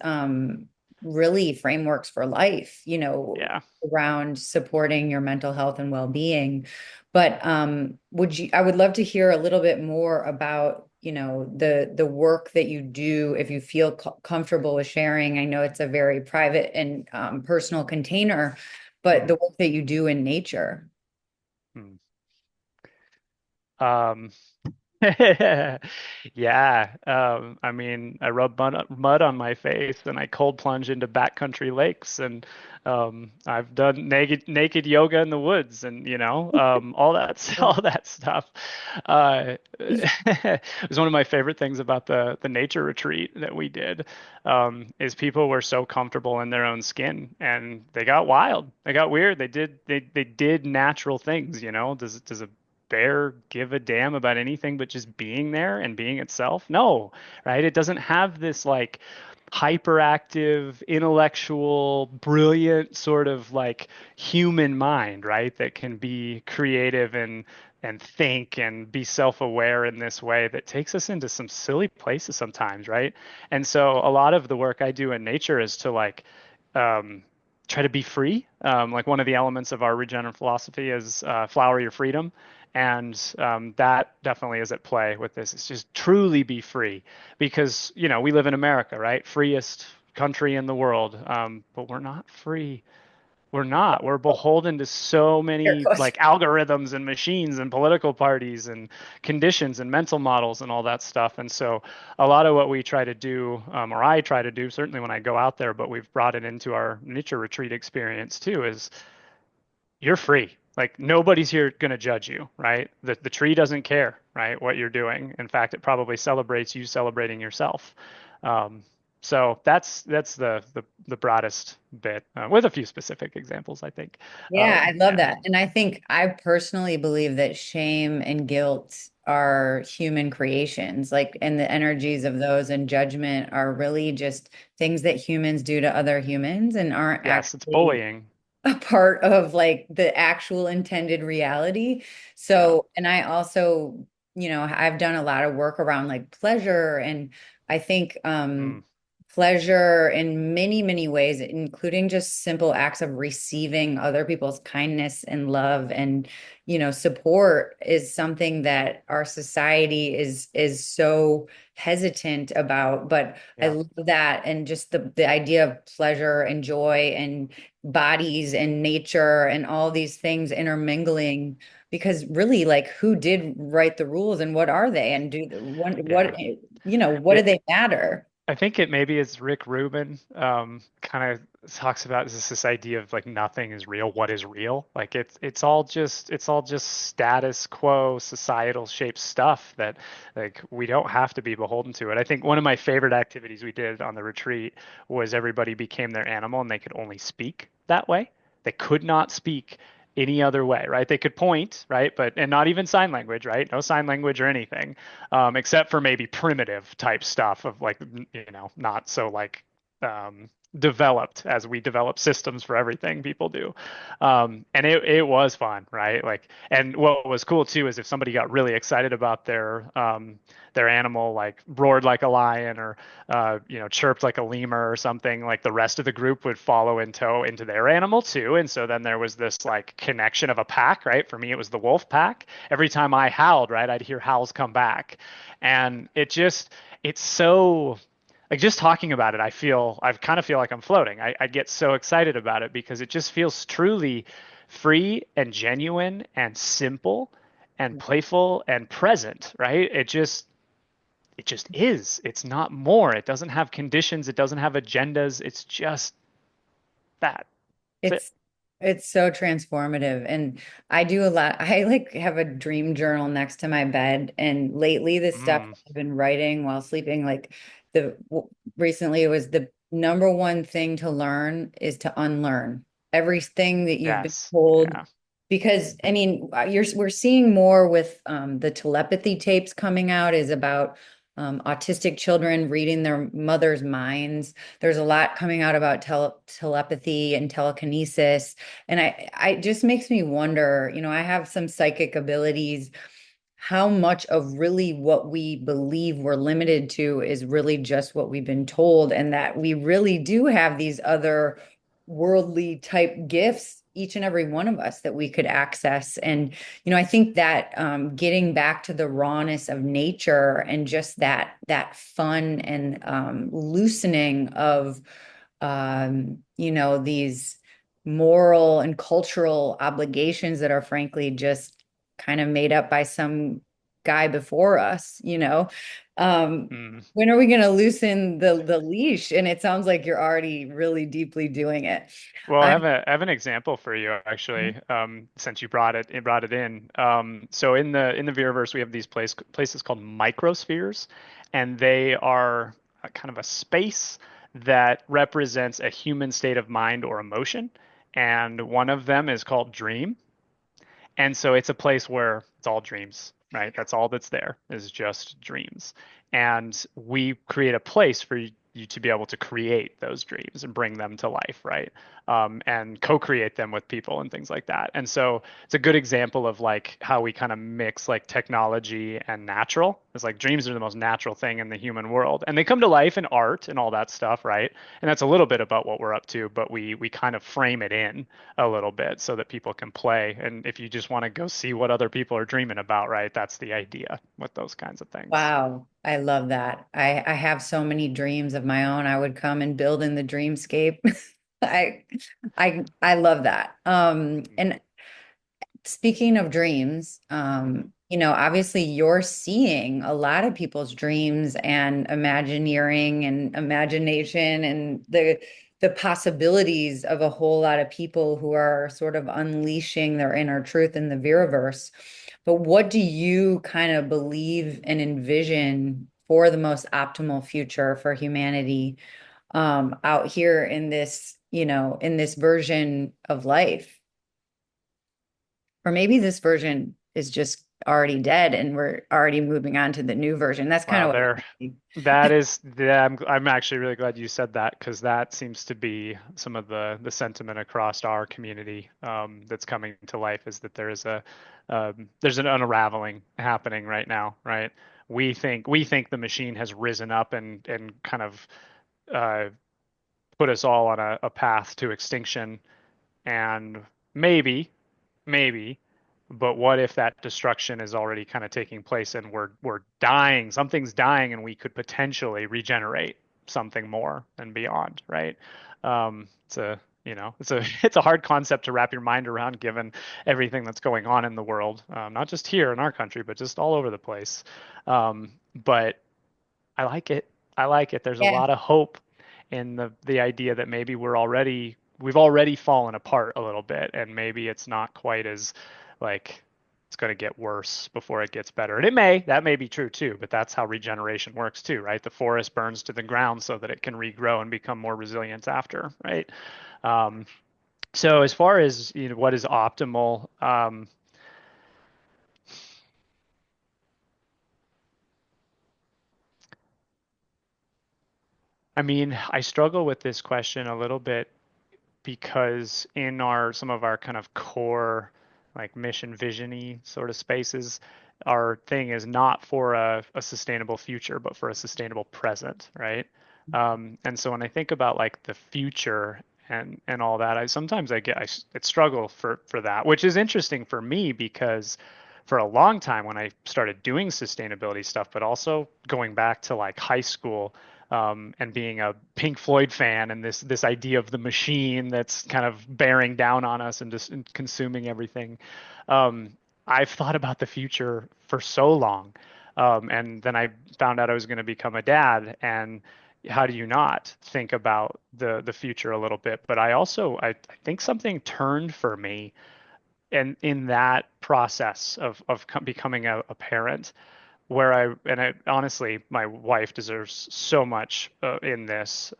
really frameworks for life, Yeah. around supporting your mental health and well-being. But I would love to hear a little bit more about, the work that you do if you feel comfortable with sharing. I know it's a very private and personal container, but the Mm. work that you do in nature. Mm. Um, Yeah, I mean, I rub mud on my face and I cold plunge into backcountry lakes, and I've done naked yoga in the woods, and all that all that stuff. It was one of my favorite things about the nature retreat that we did, is people were so comfortable in their own skin, and they got wild, they got weird, they did natural things. Does a bear give a damn about anything but just being there and being itself? No, right? It doesn't have this like hyperactive, intellectual, brilliant sort of like human mind, right? That can be creative and think and be self-aware in this way that takes us into some silly places sometimes, right? And so a lot of the work I do in nature is to like um, try to be free. Like one of the elements of our regenerative philosophy is flower your freedom. And that definitely is at play with this. It's just truly be free because, we live in America, right? Freest country in the world. But we're not free. We're not. We're beholden to so Here it many goes. like algorithms and machines and political parties and conditions and mental models and all that stuff. And so a lot of what we try to do, or I try to do, certainly when I go out there, but we've brought it into our nature retreat experience too, is you're free. Like nobody's here going to judge you, right? The tree doesn't care, right, what you're doing. In fact, it probably celebrates you celebrating yourself. Um, So that's the broadest bit, with a few specific examples, I think. Yeah, I love Yeah. that. And I think I personally believe that shame and guilt are human creations, like, and the energies of those and judgment are really just things that humans do to other humans and aren't Yes, it's actually bullying. a part of like the actual intended reality. Yeah. So, and I also, I've done a lot of work around like pleasure, and I think Mm, pleasure in many, many ways, including just simple acts of receiving other people's kindness and love and, support is something that our society is so hesitant about. But I yeah. love that, and just the idea of pleasure and joy and bodies and nature and all these things intermingling, because really, like, who did write the rules and what are they, and what Yeah. what do It, they matter? I think it maybe is Rick Rubin, kind of talks about this idea of like nothing is real. What is real? Like it's all just status quo, societal shaped stuff that like we don't have to be beholden to it. I think one of my favorite activities we did on the retreat was everybody became their animal and they could only speak that way. They could not speak any other way, right? They could point, right? But and not even sign language, right? No sign language or anything, except for maybe primitive type stuff of like, not so like developed as we develop systems for everything people do. And it was fun, right? Like, and what was cool too is if somebody got really excited about their animal, like roared like a lion or chirped like a lemur or something, like the rest of the group would follow in tow into their animal too. And so then there was this like connection of a pack, right? For me, it was the wolf pack. Every time I howled, right, I'd hear howls come back. And it's so, like just talking about it, I kind of feel like I'm floating. I get so excited about it because it just feels truly free and genuine and simple and playful and present, right? It just is. It's not more. It doesn't have conditions. It doesn't have agendas. It's just that. That's it. It's it's so transformative. And I do a lot. I like have a dream journal next to my bed. And lately the stuff Mm, I've been writing while sleeping, like recently it was the number one thing to learn is to unlearn everything that you've been yes. told. Yeah. Because I mean, we're seeing more with the telepathy tapes coming out is about autistic children reading their mother's minds. There's a lot coming out about telepathy and telekinesis. And I just makes me wonder, I have some psychic abilities, how much of really what we believe we're limited to is really just what we've been told, and that we really do have these other worldly type gifts, each and every one of us, that we could access. And I think that getting back to the rawness of nature and just that fun and loosening of these moral and cultural obligations that are frankly just kind of made up by some guy before us, um, Mm. when are we going to loosen the leash? And it sounds like you're already really deeply doing it. Well, I I have an example for you actually. Since you brought it in. So in the Viriverse, we have these places called microspheres, and they are a kind of a space that represents a human state of mind or emotion. And one of them is called dream. And so it's a place where it's all dreams, right? That's all that's there is just dreams. And we create a place for you to be able to create those dreams and bring them to life, right? And co-create them with people and things like that. And so it's a good example of like how we kind of mix like technology and natural. It's like dreams are the most natural thing in the human world, and they come to life in art and all that stuff, right? And that's a little bit about what we're up to, but we kind of frame it in a little bit so that people can play. And if you just want to go see what other people are dreaming about, right? That's the idea with those kinds of things. Wow, I love that. I have so many dreams of my own. I would come and build in the dreamscape. I I love that. And speaking of dreams, obviously you're seeing a lot of people's dreams and imagineering and imagination and the possibilities of a whole lot of people who are sort of unleashing their inner truth in the Viriverse. But what do you kind of believe and envision for the most optimal future for humanity out here in this, in this version of life. Or maybe this version is just already dead and we're already moving on to the new version. That's kind Wow, of what there, I'm thinking. that is, yeah, I'm actually really glad you said that because that seems to be some of the sentiment across our community that's coming to life is that there is there's an unraveling happening right now, right? We think the machine has risen up and kind of uh, put us all on a path to extinction, and maybe maybe. But what if that destruction is already kind of taking place and we're dying, something's dying, and we could potentially regenerate something more and beyond, right? It's a it's a it's a hard concept to wrap your mind around given everything that's going on in the world, not just here in our country, but just all over the place. But I like it. I like it. There's a Yeah. lot of hope in the idea that maybe we've already fallen apart a little bit, and maybe it's not quite as like it's going to get worse before it gets better. And that may be true too, but that's how regeneration works too, right? The forest burns to the ground so that it can regrow and become more resilient after, right? Um, so as far as what is optimal, I mean, I struggle with this question a little bit because in our some of our kind of core like mission visiony sort of spaces, our thing is not for a sustainable future, but for a sustainable present, right? And so when I think about like the future and all that, I struggle for that, which is interesting for me because for a long time when I started doing sustainability stuff, but also going back to like high school, and being a Pink Floyd fan and this idea of the machine that's kind of bearing down on us and just consuming everything. Um, I've thought about the future for so long, and then I found out I was going to become a dad, and how do you not think about the future a little bit? But I think something turned for me, and in that process of becoming a parent where honestly, my wife deserves so much in this.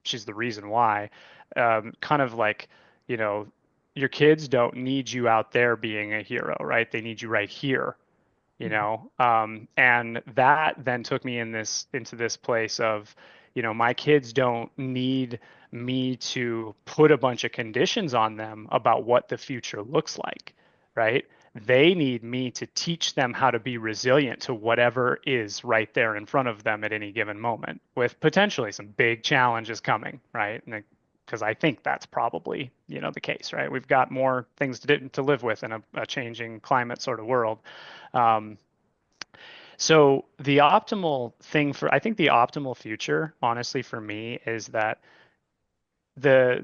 She's the reason why. Kind of like, you know, your kids don't need you out there being a hero, right? They need you right here, and that then took me into this place of, my kids don't need me to put a bunch of conditions on them about what the future looks like, right? They need me to teach them how to be resilient to whatever is right there in front of them at any given moment, with potentially some big challenges coming, right? And because I think that's probably, the case, right? We've got more things to live with in a changing climate sort of world. Um, so I think the optimal future, honestly, for me, is that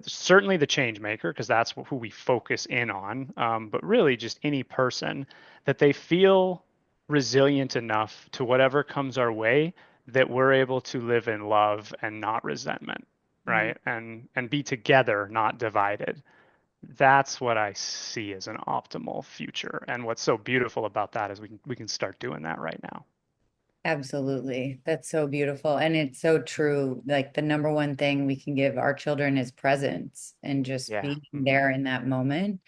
certainly the change maker, because that's who we focus in on, but really just any person that they feel resilient enough to whatever comes our way that we're able to live in love and not resentment, Mhm. right? And be together, not divided. That's what I see as an optimal future. And what's so beautiful about that is we can start doing that right now. Absolutely. That's so beautiful. And it's so true. Like the number one thing we can give our children is presence and just Yeah. being Hmm. there in that moment.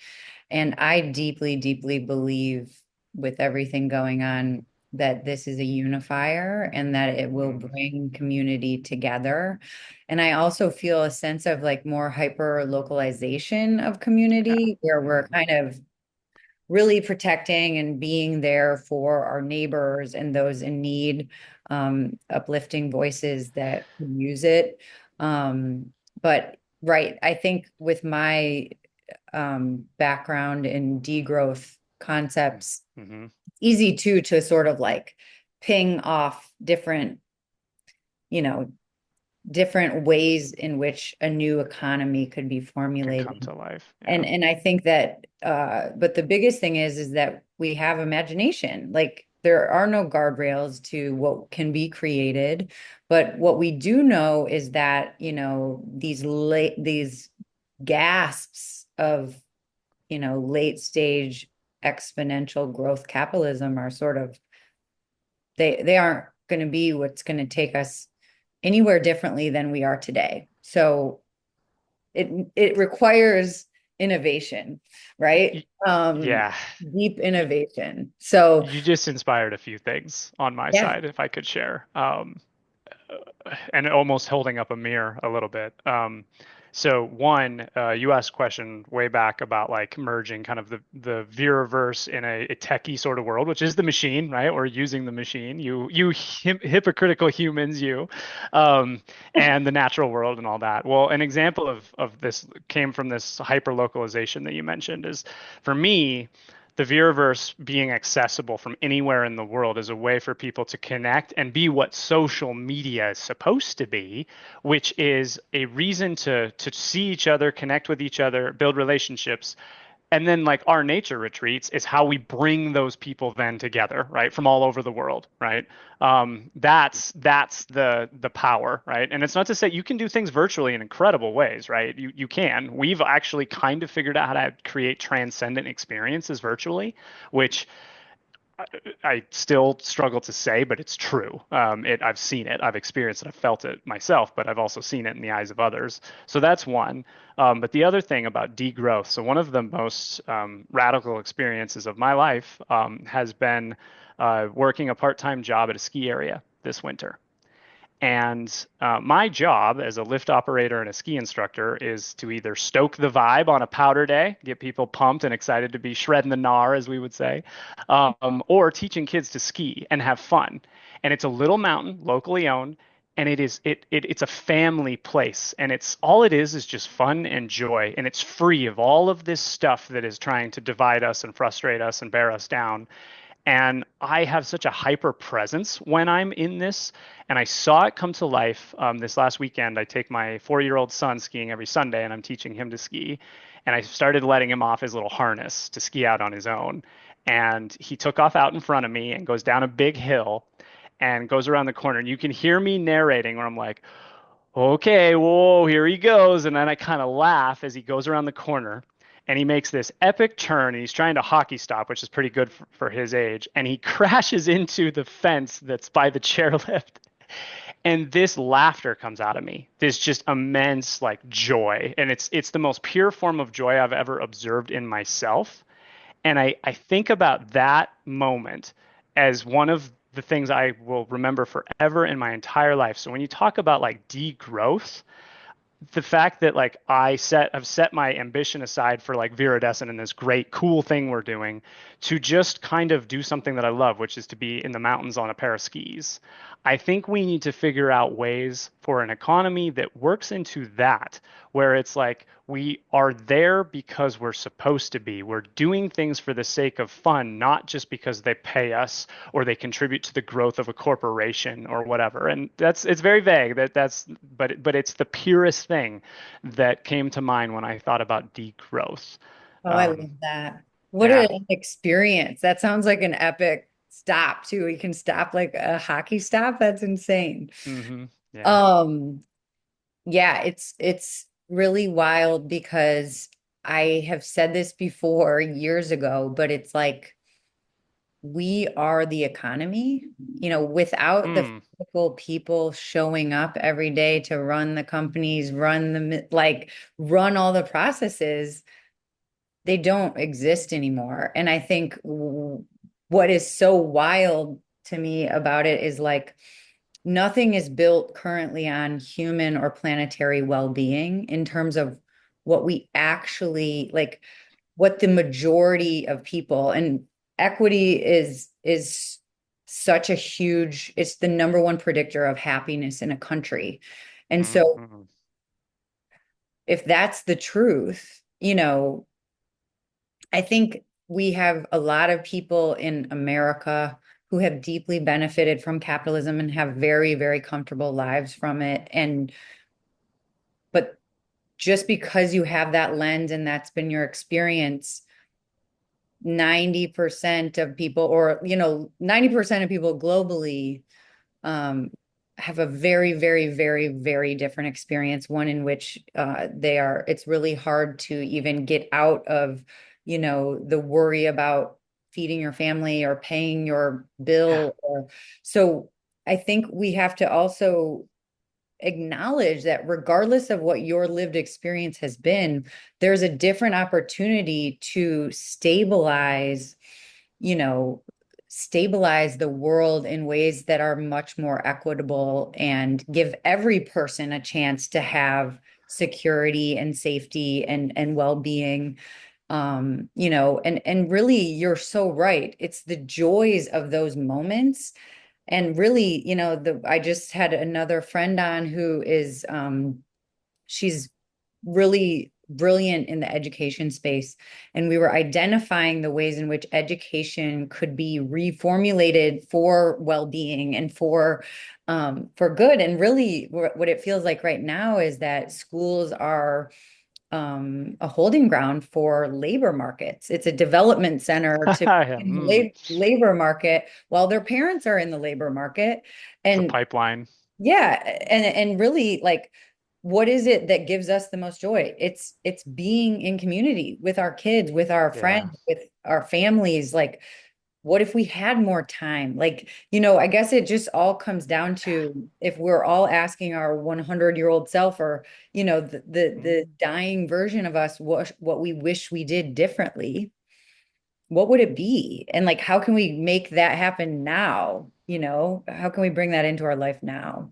And I deeply, deeply believe with everything going on that this is a unifier and that it will Hmm. bring community together. And I also feel a sense of like more hyper localization of Yeah. community where we're Hmm. kind of really protecting and being there for our neighbors and those in need, uplifting voices that use it. But right, I think with my background in degrowth concepts, Hmm. easy too to sort of like ping off different, you know, different ways in which a new economy could be Can come formulated. to life. And Yeah. I think that but the biggest thing is that we have imagination. Like there are no guardrails to what can be created, but what we do know is that, these gasps of, late stage exponential growth capitalism are sort of they aren't going to be what's going to take us anywhere differently than we are today. So it requires innovation, right? Y- Yeah. Deep innovation. So You just inspired a few things on my yeah. side, if I could share. And almost holding up a mirror a little bit. So one, you asked a question way back about like merging kind of the Viriverse in a techie sort of world, which is the machine, right? Or using the machine, you hypocritical humans, and the natural world and all that. Well, an example of this came from this hyper localization that you mentioned is for me the Viriverse being accessible from anywhere in the world is a way for people to connect and be what social media is supposed to be, which is a reason to see each other, connect with each other, build relationships. And then like our nature retreats is how we bring those people then together, right, from all over the world, right? That's the power, right? And it's not to say you can do things virtually in incredible ways, right? You can. We've actually kind of figured out how to create transcendent experiences virtually, which I still struggle to say, but it's true. I've seen it, I've experienced it, I've felt it myself, but I've also seen it in the eyes of others. So that's one. But the other thing about degrowth, so one of the most radical experiences of my life has been working a part-time job at a ski area this winter. And my job as a lift operator and a ski instructor is to either stoke the vibe on a powder day, get people pumped and excited to be shredding the gnar, as we would say, or teaching kids to ski and have fun. And it's a little mountain, locally owned, and it's a family place. And it's all it is just fun and joy. And it's free of all of this stuff that is trying to divide us and frustrate us and bear us down. And I have such a hyper presence when I'm in this. And I saw it come to life this last weekend. I take my 4-year-old son skiing every Sunday, and I'm teaching him to ski. And I started letting him off his little harness to ski out on his own. And he took off out in front of me and goes down a big hill and goes around the corner. And you can hear me narrating where I'm like, okay, whoa, here he goes. And then I kind of laugh as he goes around the corner and he makes this epic turn and he's trying to hockey stop, which is pretty good for his age. And he crashes into the fence that's by the chairlift. And this laughter comes out of me. This just immense like joy. And it's the most pure form of joy I've ever observed in myself. And I think about that moment as one of the things I will remember forever in my entire life. So when you talk about like degrowth, the fact that like I've set my ambition aside for like Viridescent and this great cool thing we're doing to just kind of do something that I love, which is to be in the mountains on a pair of skis. I think we need to figure out ways for an economy that works into that, where it's like we are there because we're supposed to be. We're doing things for the sake of fun, not just because they pay us or they contribute to the growth of a corporation or whatever. And it's very vague. But it's the purest thing that came to mind when I thought about degrowth. Oh, I Um, love that. What yeah. an experience. That sounds like an epic stop too. You can stop like a hockey stop. That's insane. Yeah. Um, yeah, it's really wild because I have said this before years ago, but it's like we are the economy. Without the Mm, physical people showing up every day to run the companies, run all the processes, they don't exist anymore. And I think what is so wild to me about it is like nothing is built currently on human or planetary well-being in terms of what we actually like, what the majority of people and equity is such a huge, it's the number one predictor of happiness in a country. And so mm. if that's the truth, I think we have a lot of people in America who have deeply benefited from capitalism and have very, very comfortable lives from it. But just because you have that lens and that's been your experience, 90% of people, or 90% of people globally, um, have a very, very, very, very different experience. One in which it's really hard to even get out of, the worry about feeding your family or paying your Yeah. bill. So I think we have to also acknowledge that regardless of what your lived experience has been, there's a different opportunity to you know, stabilize the world in ways that are much more equitable and give every person a chance to have security and safety and well-being. And really you're so right. It's the joys of those moments. And really, I just had another friend on who is she's really brilliant in the education space. And we were identifying the ways in which education could be reformulated for well-being and for good. And really, what it feels like right now is that schools are a holding ground for labor markets. It's a development center to Yeah, in the labor market while their parents are in the labor market. it's a And pipeline. yeah, and really like what is it that gives us the most joy? It's being in community with our kids, with our Yeah. friends, with our families. Like, what if we had more time? Like, I guess it just all comes down to if we're all asking our 100-year-old self or, the Mhm. dying version of us what we wish we did differently, what would it be? And like, how can we make that happen now? How can we bring that into our life now?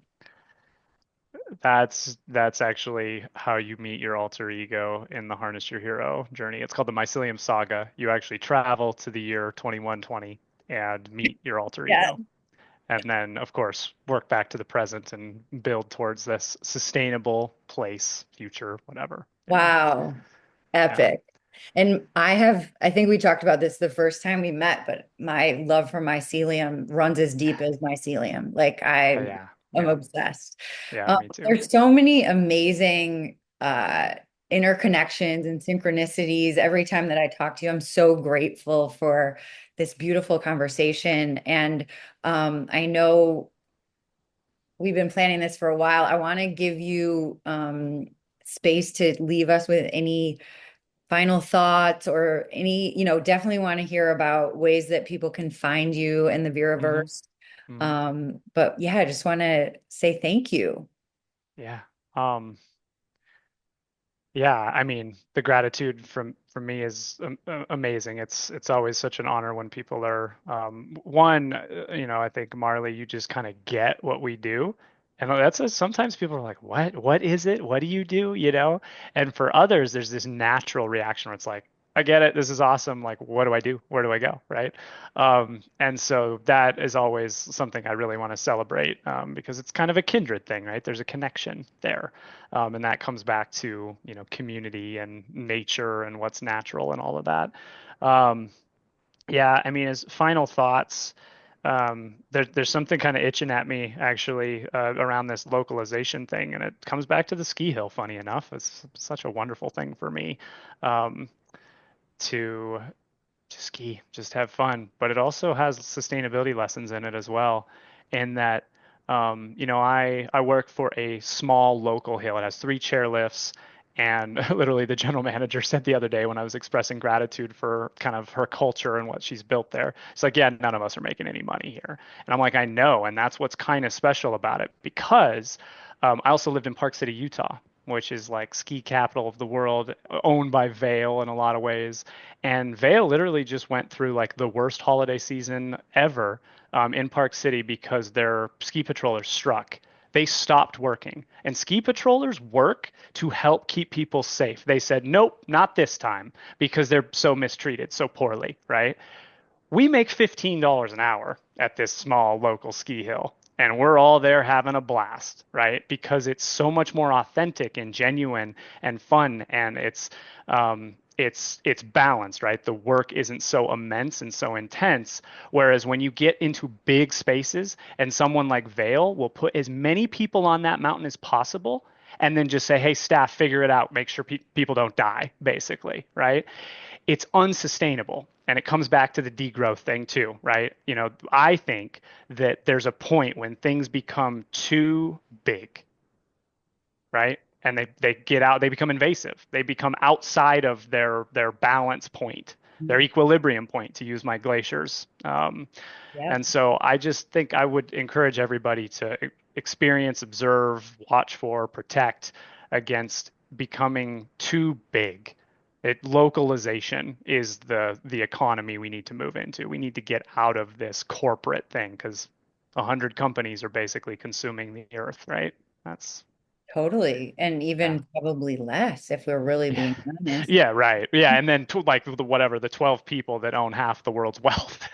That's actually how you meet your alter ego in the Harness Your Hero journey. It's called the Mycelium Saga. You actually travel to the year 2120 and meet your alter Yeah. ego. And then, of course, work back to the present and build towards this sustainable place, future, whatever. Yeah. Wow. Yeah. Epic. And I think we talked about this the first time we met, but my love for mycelium runs as deep as mycelium. Like Oh, I yeah. am Yeah. obsessed. Yeah. Me too. There's so many amazing interconnections and synchronicities. Every time that I talk to you, I'm so grateful for this beautiful conversation. And I know we've been planning this for a while. I want to give you space to leave us with any final thoughts or definitely want to hear about ways that people can find you in the Hmm. Viriverse. Hmm. But yeah, I just want to say thank you. Yeah. Um, Yeah, I mean, the gratitude from me is amazing. It's always such an honor when people are one, I think Marley, you just kind of get what we do. And sometimes people are like, "What? What is it? What do you do?" And for others, there's this natural reaction where it's like, "I get it. This is awesome. Like, what do I do? Where do I go?" Right? And so that is always something I really want to celebrate because it's kind of a kindred thing, right? There's a connection there. And that comes back to community and nature and what's natural and all of that. Um, yeah, I mean, as final thoughts, there's something kind of itching at me actually around this localization thing, and it comes back to the ski hill. Funny enough, it's such a wonderful thing for me um, to ski, just have fun. But it also has sustainability lessons in it as well. In that, I work for a small local hill. It has three chairlifts. And literally, the general manager said the other day when I was expressing gratitude for kind of her culture and what she's built there, it's like, yeah, none of us are making any money here. And I'm like, I know. And that's what's kind of special about it because I also lived in Park City, Utah, which is like ski capital of the world, owned by Vail in a lot of ways. And Vail literally just went through like the worst holiday season ever in Park City because their ski patrollers struck. They stopped working. And ski patrollers work to help keep people safe. They said, nope, not this time because they're so mistreated so poorly, right? We make $15 an hour at this small local ski hill and we're all there having a blast, right? Because it's so much more authentic and genuine and fun, and it's balanced, right? The work isn't so immense and so intense. Whereas when you get into big spaces, and someone like Vale will put as many people on that mountain as possible, and then just say, "Hey, staff, figure it out. Make sure people don't die," basically, right? It's unsustainable. And it comes back to the degrowth thing too, right? I think that there's a point when things become too big, right? And they get out, they become invasive. They become outside of their balance point. their equilibrium point, to use my glaciers. Yep. And so I just think I would encourage everybody to experience, observe, watch for, protect against becoming too big. Localization is the economy we need to move into. We need to get out of this corporate thing because 100 companies are basically consuming the earth, right? That's Totally. And yeah. even probably less if we're really Yeah. being honest. Yeah, right. Yeah, and then to like whatever, the 12 people that own half the world's wealth.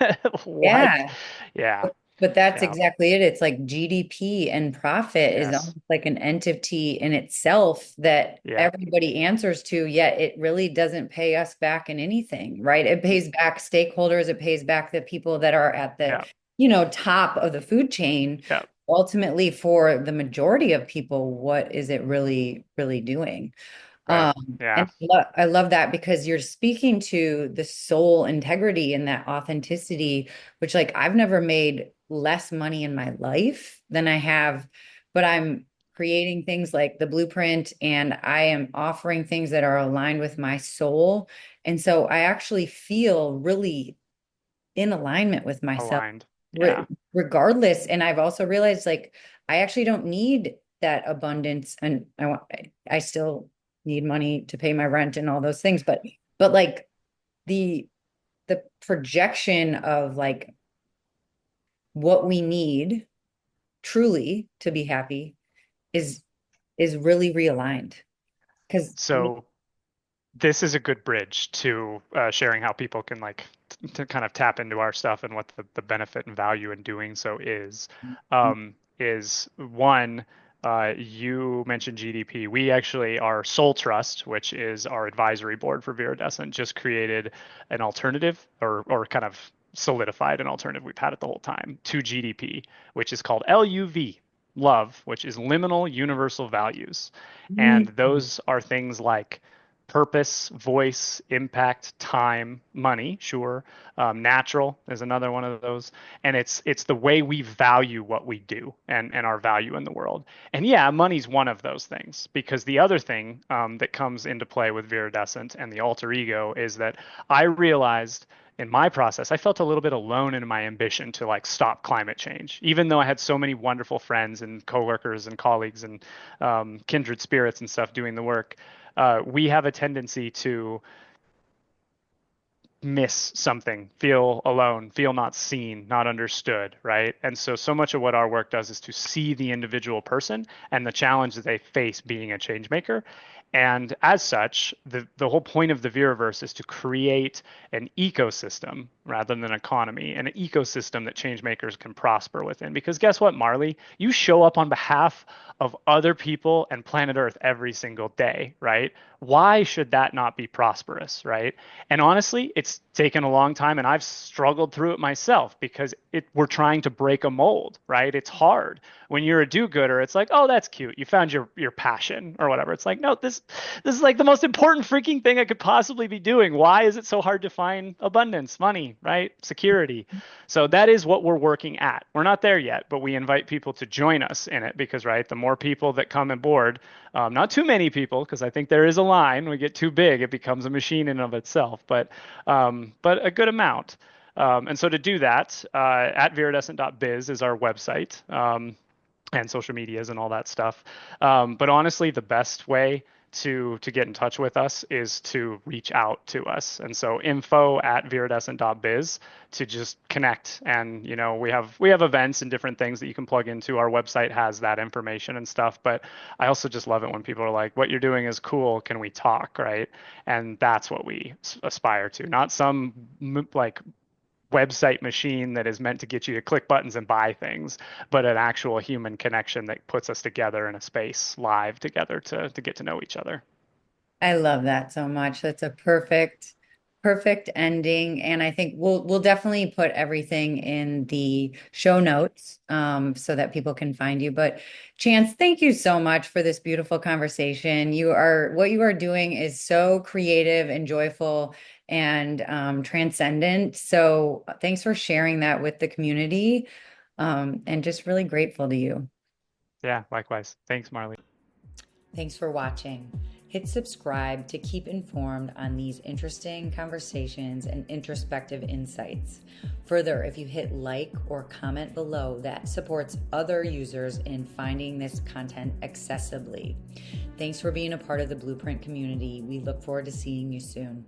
What? Yeah. Yeah. But that's Yeah. exactly it. It's like GDP and profit is Yes. almost like an entity in itself that Yeah. everybody answers to, yet it really doesn't pay us back in anything, right? It pays back stakeholders, it pays back the people that are at the, Yeah. top of the food chain. Yeah. Ultimately, for the majority of people, what is it really, really doing? Right. Yeah. And I love that because you're speaking to the soul integrity and that authenticity, which like I've never made less money in my life than I have, but I'm creating things like the blueprint and I am offering things that are aligned with my soul. And so I actually feel really in alignment with myself Aligned. re Yeah. regardless. And I've also realized like I actually don't need that abundance, and I still need money to pay my rent and all those things, but like the the projection of like what we need truly to be happy is is really realigned because So this is a good bridge to sharing how people can like to kind of tap into our stuff and what the benefit and value in doing so is one, you mentioned GDP. We actually, our Soul Trust, which is our advisory board for Viridescent, just created an alternative or kind of solidified an alternative we've had it the whole time to GDP, which is called LUV, love, which is liminal universal values. And those are things like purpose, voice, impact, time, money, sure. Natural is another one of those, and it's the way we value what we do and our value in the world. And yeah, money's one of those things because the other thing that comes into play with Viridescent and the alter ego is that I realized in my process, I felt a little bit alone in my ambition to like stop climate change, even though I had so many wonderful friends and coworkers and colleagues and kindred spirits and stuff doing the work. We have a tendency to miss something, feel alone, feel not seen, not understood, right? And so much of what our work does is to see the individual person and the challenge that they face being a change maker. And as such, the whole point of the Viriverse is to create an ecosystem rather than an economy, and an ecosystem that change makers can prosper within. Because guess what, Marley? You show up on behalf of other people and planet Earth every single day, right? Why should that not be prosperous, right? And honestly, it's taken a long time and I've struggled through it myself because we're trying to break a mold, right? It's hard. When you're a do-gooder, it's like, "Oh, that's cute. You found your passion or whatever." It's like, "No, this is like the most important freaking thing I could possibly be doing. Why is it so hard to find abundance, money, right? Security?" So that is what we're working at. We're not there yet, but we invite people to join us in it because, right, the more people that come aboard, not too many people, because I think there is a line. We get too big, it becomes a machine in and of itself, but a good amount. And so to do that, at viridescent.biz is our website. And social medias and all that stuff. But honestly, the best way to get in touch with us is to reach out to us. And so info@viridescent.biz to just connect. And we have events and different things that you can plug into. Our website has that information and stuff. But I also just love it when people are like, "What you're doing is cool. Can we talk?" Right? And that's what we aspire to, not some like website machine that is meant to get you to click buttons and buy things, but an actual human connection that puts us together in a space live together to get to know each other. I love that so much. That's a perfect ending. And I think we'll definitely put everything in the show notes so that people can find you. But Chance, thank you so much for this beautiful conversation. What you are doing is so creative and joyful and transcendent. So thanks for sharing that with the community. And just really grateful to you. Yeah, likewise. Thanks, Marley. Thanks for watching. Hit subscribe to keep informed on these interesting conversations and introspective insights. Further, if you hit like or comment below, that supports other users in finding this content accessibly. Thanks for being a part of the Blueprint community. We look forward to seeing you soon.